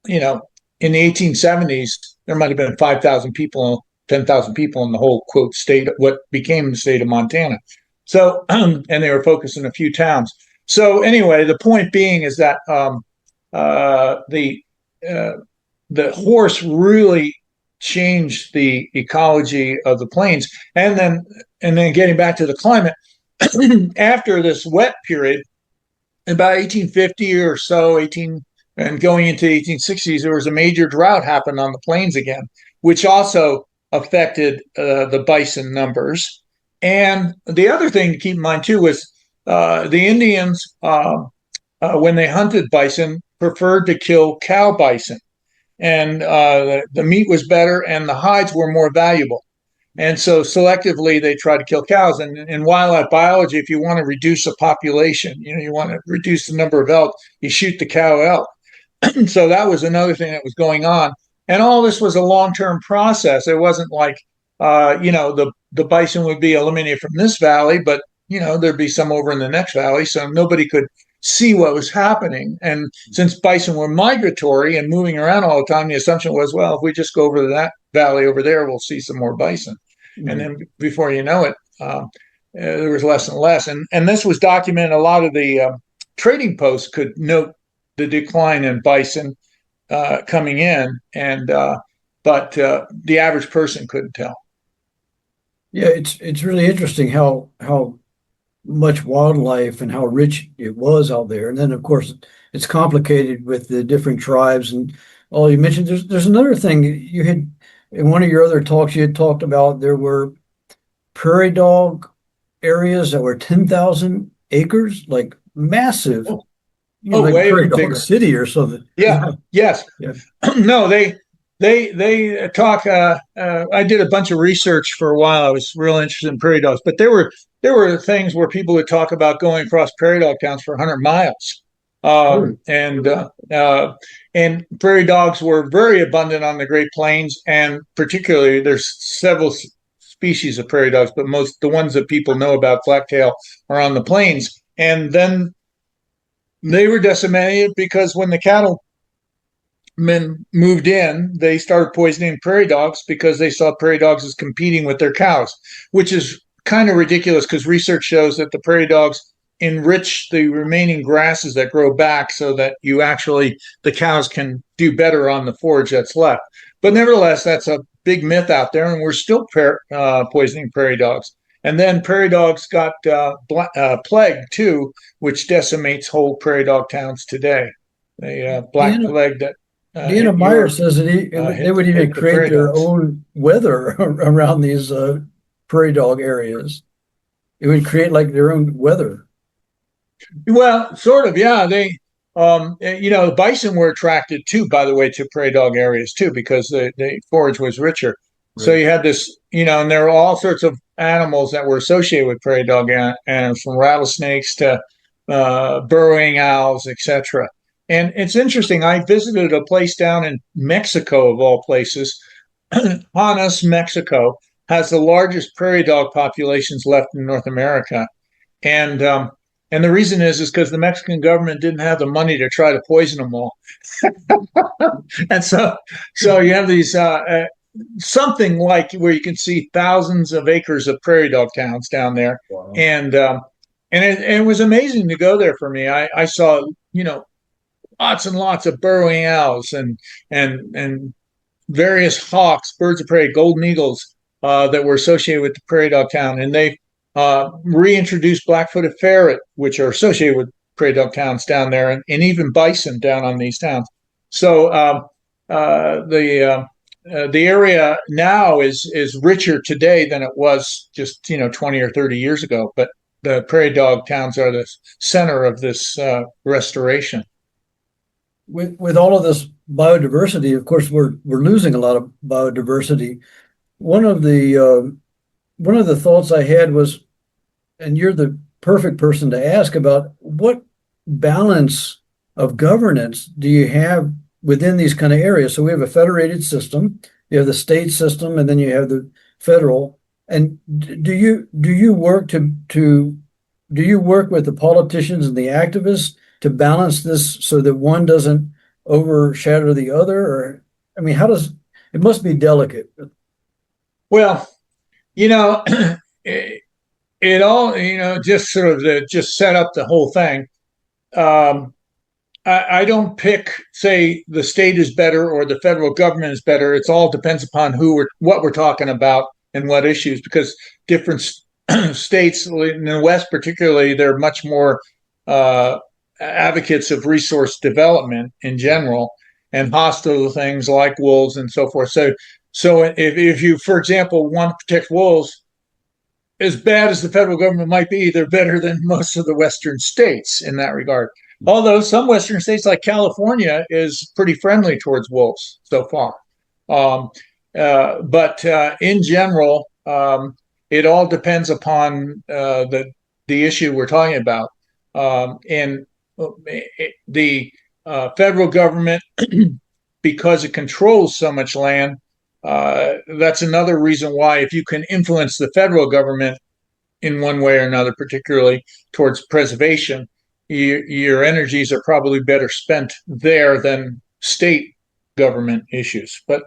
in the 1870s, there might have been 5,000 people, 10,000 people in the whole, quote, state, what became the state of Montana. So, and they were focused in a few towns. So anyway, the point being is that the horse really changed the ecology of the plains. And then getting back to the climate, after this wet period, about 1850 or so, 18 and going into the 1860s, there was a major drought happened on the plains again, which also affected the bison numbers. And the other thing to keep in mind too was the Indians, when they hunted bison, preferred to kill cow bison, and the meat was better and the hides were more valuable. And so selectively they try to kill cows. And in wildlife biology, if you want to reduce a population, you want to reduce the number of elk, you shoot the cow elk. So that was another thing that was going on. And all this was a long-term process. It wasn't like, the bison would be eliminated from this valley, but, there'd be some over in the next valley. So nobody could see what was happening. And since bison were migratory and moving around all the time, the assumption was, well, if we just go over to that valley over there, we'll see some more bison. Mm-hmm. And then before you know it, there was less and less. And this was documented. A lot of the trading posts could note the decline in bison coming in, but the average person couldn't tell. Yeah, it's really interesting how much wildlife and how rich it was out there. And then of course it's complicated with the different tribes and all you mentioned. There's another thing you had in one of your other talks. You had talked about there were prairie dog areas that were 10,000 acres, like massive. Like way Prairie Dog bigger. City or something. Yeah. Yes. Yeah. No, they talk. I did a bunch of research for a while. I was real interested in prairie dogs, but there were things where people would talk about going across prairie dog towns for 100 miles. And prairie dogs were very abundant on the Great Plains, and particularly there's several species of prairie dogs, but the ones that people know about, blacktail, are on the plains. And then they were decimated because when the cattlemen moved in, they started poisoning prairie dogs because they saw prairie dogs as competing with their cows, which is kind of ridiculous because research shows that the prairie dogs enrich the remaining grasses that grow back so that the cows can do better on the forage that's left. But nevertheless, that's a big myth out there, and we're still poisoning prairie dogs. And then prairie dogs got plague too, which decimates whole prairie dog towns today. The black plague that Deanna Meyer says that they would even create their own weather around these prairie dog areas. It would create like their own weather. Well, sort of, yeah. The bison were attracted too, by the way, to prairie dog areas too, because the forage was richer. Right. So you had this, and there were all sorts of animals that were associated with prairie dog animals, from rattlesnakes to burrowing owls, etc. And it's interesting. I visited a place down in Mexico, of all places. Hanas, Mexico, has the largest prairie dog populations left in North America, and the reason is because the Mexican government didn't have the money to try to poison them all, and so you have these something like where you can see thousands of acres of prairie dog towns down there. Wow. And it was amazing to go there for me. I saw lots and lots of burrowing owls and various hawks, birds of prey, golden eagles that were associated with the prairie dog town, and they reintroduced black-footed ferret, which are associated with prairie dog towns down there, and even bison down on these towns. So the area now is richer today than it was just 20 or 30 years ago. But the prairie dog towns are the center of this restoration. With all of this biodiversity, of course, we're losing a lot of biodiversity. One of the thoughts I had was, and you're the perfect person to ask about, what balance of governance do you have within these kind of areas? So we have a federated system, you have the state system, and then you have the federal. And do you work with the politicians and the activists to balance this so that one doesn't overshadow the other? Or, I mean, it must be delicate. Well, it all, just sort of just set up the whole thing. I don't pick, say, the state is better or the federal government is better. It's all depends upon what we're talking about and what issues, because different states in the West, particularly, they're much more uh, advocates of resource development in general and hostile to things like wolves and so forth. So if you, for example, want to protect wolves, as bad as the federal government might be, they're better than most of the Western states in that regard. Although some Western states, like California, is pretty friendly towards wolves so far. Um, but in general, it all depends upon the issue we're talking about. And the federal government, because it controls so much land, that's another reason why, if you can influence the federal government in one way or another, particularly towards preservation, your energies are probably better spent there than state government issues. But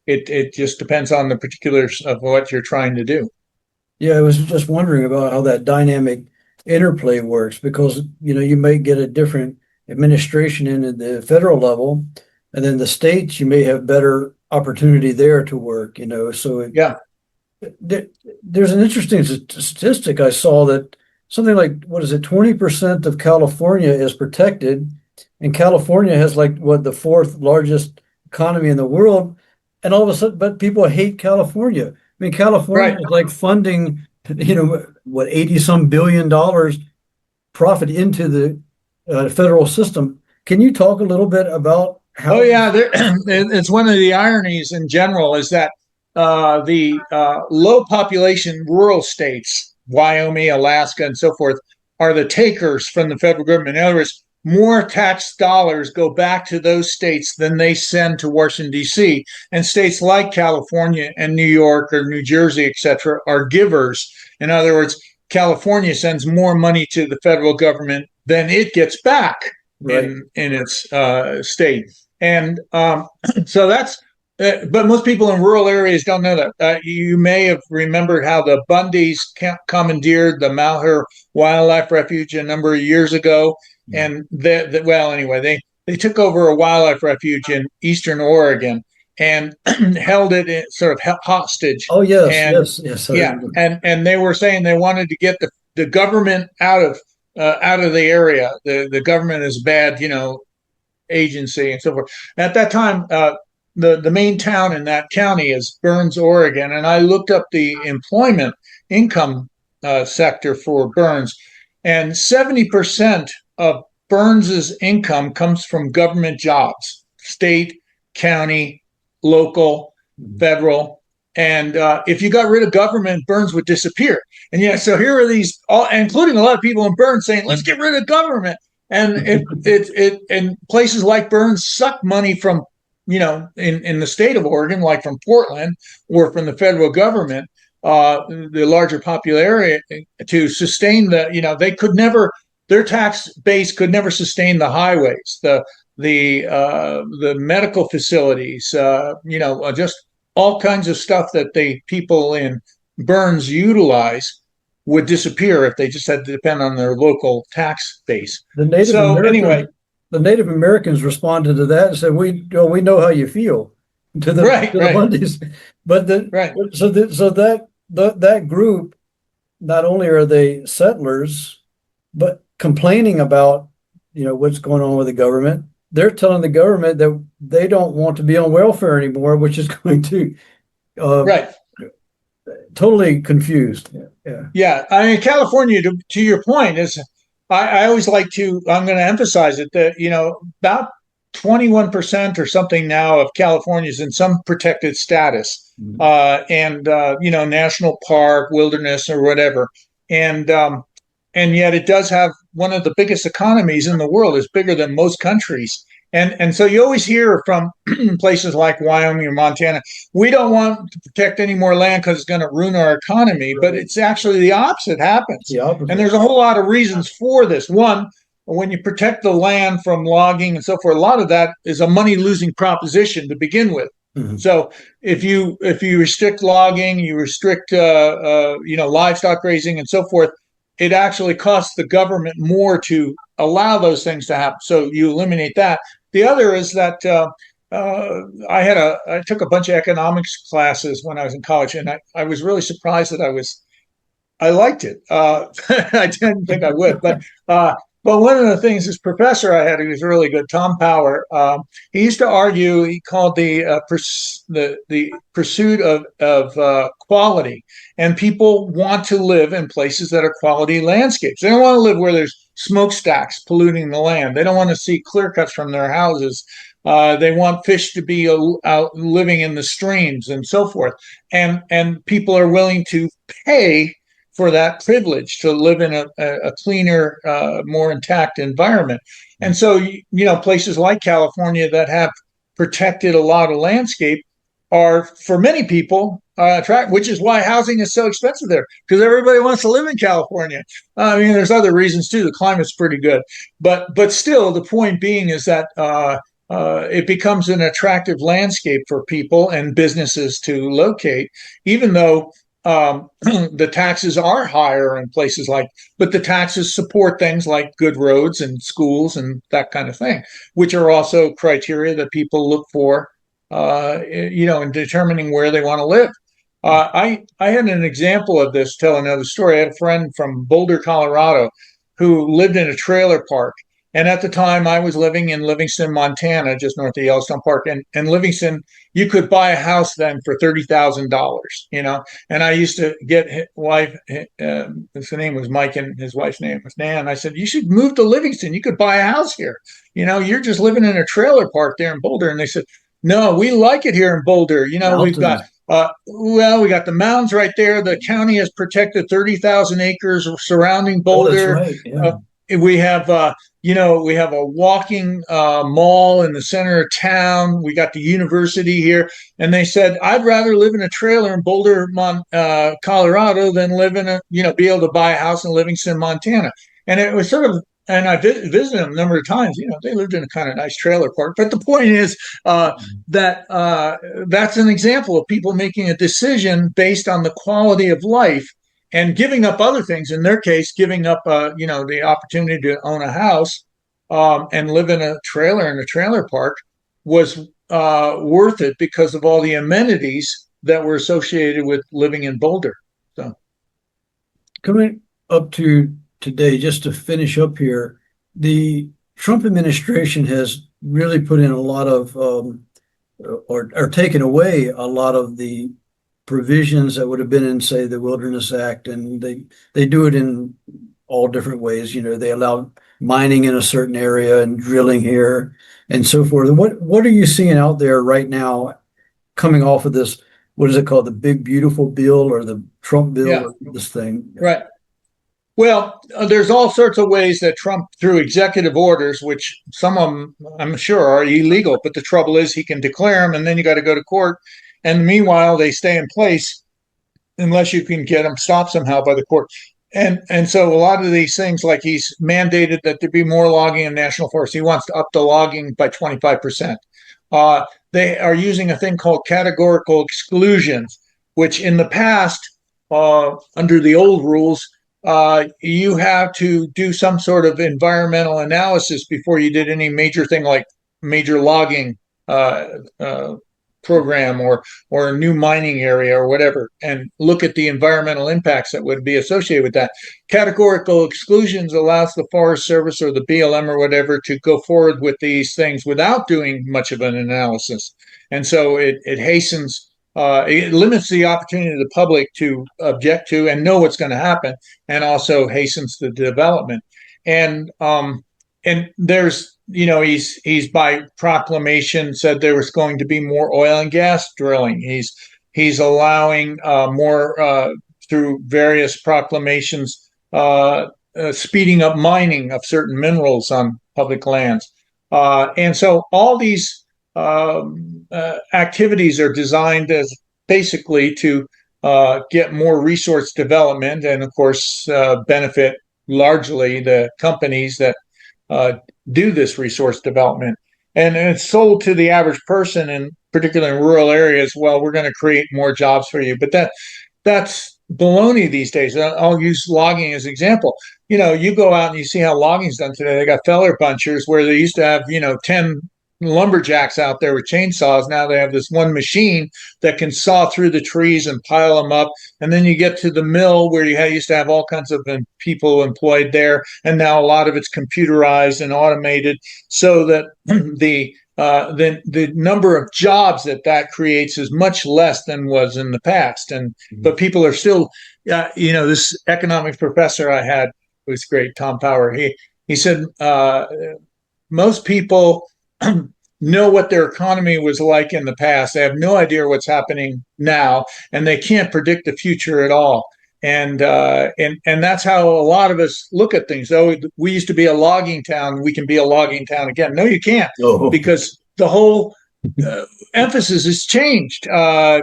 it just depends on the particulars of what you're trying to do. Yeah, I was just wondering about how that dynamic interplay works because, you may get a different administration in at the federal level, and then the states, you may have better opportunity there to work. So Yeah, there's an interesting statistic I saw that something like, what is it, 20% of California is protected, and California has like what the fourth largest economy in the world, and all of a sudden, but people hate California. I mean, California right. is like funding, what, 80 some billion dollars profit into the federal system. Can you talk a little bit about Oh how? yeah, it's one of the ironies in general is that the low population rural states, Wyoming, Alaska, and so forth, are the takers from the federal government. In other words, more tax dollars go back to those states than they send to Washington, D.C. And states like California and New York or New Jersey, etc., are givers. In other words, California sends more money to the federal government than it gets back Right. in its state. And so that's, but most people in rural areas don't know that. You may have remembered how the Bundys commandeered the Malheur Wildlife Refuge a number of years ago. And well, anyway, they took over a wildlife refuge in eastern Oregon and held it in, sort of hostage. Oh, yes, And yes, yes, I yeah, remember. and they were saying they wanted to get the government out of the area. The government is bad, agency and so forth. At that time, the main town in that county is Burns, Oregon, and I looked up the employment income sector for Burns, and 70% of Burns's income comes from government jobs, state, county, local, federal. And if you got rid of government, Burns would disappear. And yeah, so here are these, all, including a lot of people in Burns, saying, "Let's get rid of government." And it and places like Burns suck money from, in the state of Oregon, like from Portland or from the federal government, the larger popularity to sustain they could never, their tax base could never sustain the highways, the medical facilities, just all kinds of stuff that the people in Burns utilize would disappear if they just had to depend on their local tax base. The Native So Americans, anyway, the Native Americans responded to that and said, we know how you feel," to the right, to the right, Bundys. But right. that group, not only are they settlers, but complaining about what's going on with the government. They're telling the government that they don't want to be on welfare anymore, which is going to uh, Right. totally confused. Yeah. Yeah. I mean, California, to your point, is I always like to, I'm going to emphasize it that, about 21% or something now of California is in some protected status, and, national park, wilderness, or whatever. And yet it does have one of the biggest economies in the world. It's bigger than most countries. And so you always hear from places like Wyoming or Montana, we don't want to protect any more land because it's going to ruin our economy. But Right. it's actually the opposite happens. The And opposite. there's a whole lot of reasons for this. One, when you protect the land from logging and so forth, a lot of that is a money losing proposition to begin with. Mhm. So if you restrict logging, you restrict livestock raising and so forth, it actually costs the government more to allow those things to happen. So you eliminate that. The other is that I took a bunch of economics classes when I was in college, and I was really surprised that I liked it. I didn't think I would, but one of the things, this professor I had, who was really good, Tom Power, he used to argue. He called the pursuit of quality, and people want to live in places that are quality landscapes. They don't want to live where there's smokestacks polluting the land. They don't want to see clear cuts from their houses. They want fish to be out living in the streams and so forth, and people are willing to pay for that privilege to live in a cleaner, more intact environment. And so, places like California that have protected a lot of landscape are, for many people, which is why housing is so expensive there, because everybody wants to live in California. I mean, there's other reasons too. The climate's pretty good, but still, the point being is that it becomes an attractive landscape for people and businesses to locate, even though the taxes are higher in places like, but the taxes support things like good roads and schools and that kind of thing, which are also criteria that people look for, in determining where they want to live. I had an example of this. Tell another story. I had a friend from Boulder, Colorado, who lived in a trailer park. And at the time, I was living in Livingston, Montana, just north of Yellowstone Park. And Livingston, you could buy a house then for $30,000, And I used to get his wife, his name was Mike, and his wife's name was Nan. I said, you should move to Livingston. You could buy a house here. You're just living in a trailer park there in Boulder. And they said, no, we like it here in Boulder. We've got we got the mountains right there. The county has protected 30,000 acres surrounding Boulder. Oh, that's right. Yeah. We have, we have a walking mall in the center of town. We got the university here. And they said, I'd rather live in a trailer in Boulder, Colorado than live in be able to buy a house in Livingston, Montana. And it was sort of, and I visited them a number of times. They lived in a kind of nice trailer park. But the point is that that's an example of people making a decision based on the quality of life and giving up other things. In their case, giving up, the opportunity to own a house and live in a trailer park was worth it because of all the amenities that were associated with living in Boulder. So, coming up to today, just to finish up here, the Trump administration has really put in a lot of, or taken away a lot of the provisions that would have been in, say, the Wilderness Act, and they do it in all different ways. They allow mining in a certain area and drilling here and so forth. What are you seeing out there right now coming off of this? What is it called? The Big Beautiful Bill or the Trump bill? yeah, or this thing? right. Well, there's all sorts of ways that Trump, through executive orders, which some of them I'm sure are illegal, but the trouble is he can declare them and then you got to go to court. And meanwhile, they stay in place unless you can get them stopped somehow by the court. And so a lot of these things, like he's mandated that there be more logging in national forests. He wants to up the logging by 25%. They are using a thing called categorical exclusions, which in the past, under the old rules, you have to do some sort of environmental analysis before you did any major thing like major logging program or a new mining area or whatever, and look at the environmental impacts that would be associated with that. Categorical exclusions allows the Forest Service or the BLM or whatever to go forward with these things without doing much of an analysis. And so it hastens, it limits the opportunity of the public to object to and know what's going to happen, and also hastens the development. And there's, he's by proclamation said there was going to be more oil and gas drilling. He's allowing more through various proclamations, speeding up mining of certain minerals on public lands. And so all these activities are designed as basically to get more resource development and, of course, benefit largely the companies that do this resource development. And it's sold to the average person, in particular in rural areas. Well, we're going to create more jobs for you, but that's baloney these days. I'll use logging as an example. You go out and you see how logging's done today. They got feller punchers where they used to have, 10 lumberjacks out there with chainsaws. Now they have this one machine that can saw through the trees and pile them up. And then you get to the mill where used to have all kinds of people employed there. And now a lot of it's computerized and automated so that the number of jobs that creates is much less than was in the past. But people are still, this economics professor I had was great, Tom Power. He said most people know what their economy was like in the past. They have no idea what's happening now, and they can't predict the future at all. And that's how a lot of us look at things. Oh, we used to be a logging town. We can be a logging town again. No, you can't, because the whole emphasis has changed. For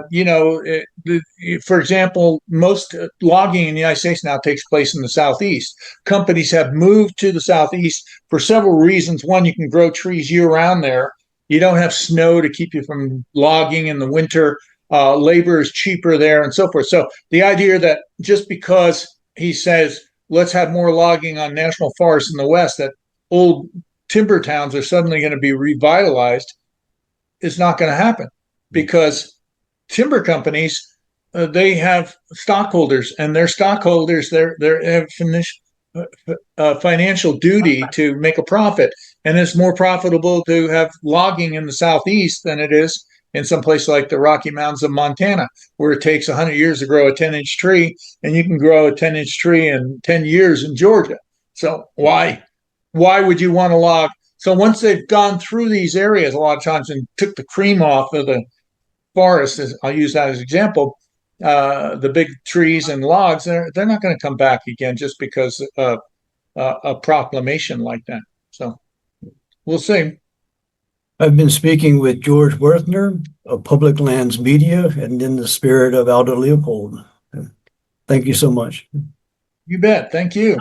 example, most logging in the United States now takes place in the Southeast. Companies have moved to the Southeast for several reasons. One, you can grow trees year round there. You don't have snow to keep you from logging in the winter. Labor is cheaper there and so forth. So the idea that just because he says, let's have more logging on national forests in the West, that old timber towns are suddenly going to be revitalized is not going to happen, because timber companies, they have stockholders, and their stockholders, they have financial duty to make a profit. And it's more profitable to have logging in the Southeast than it is in some place like the Rocky Mountains of Montana, where it takes 100 years to grow a 10-inch tree, and you can grow a 10-inch tree in 10 years in Georgia. So why would you want to log? So once they've gone through these areas a lot of times and took the cream off of the forest, I'll use that as an example, the big trees and logs, they're not going to come back again just because of a proclamation like that. So we'll see. I've been speaking with George Wuerthner of Public Lands Media, and in the spirit of Aldo Leopold. Thank you so much. You bet. Thank you.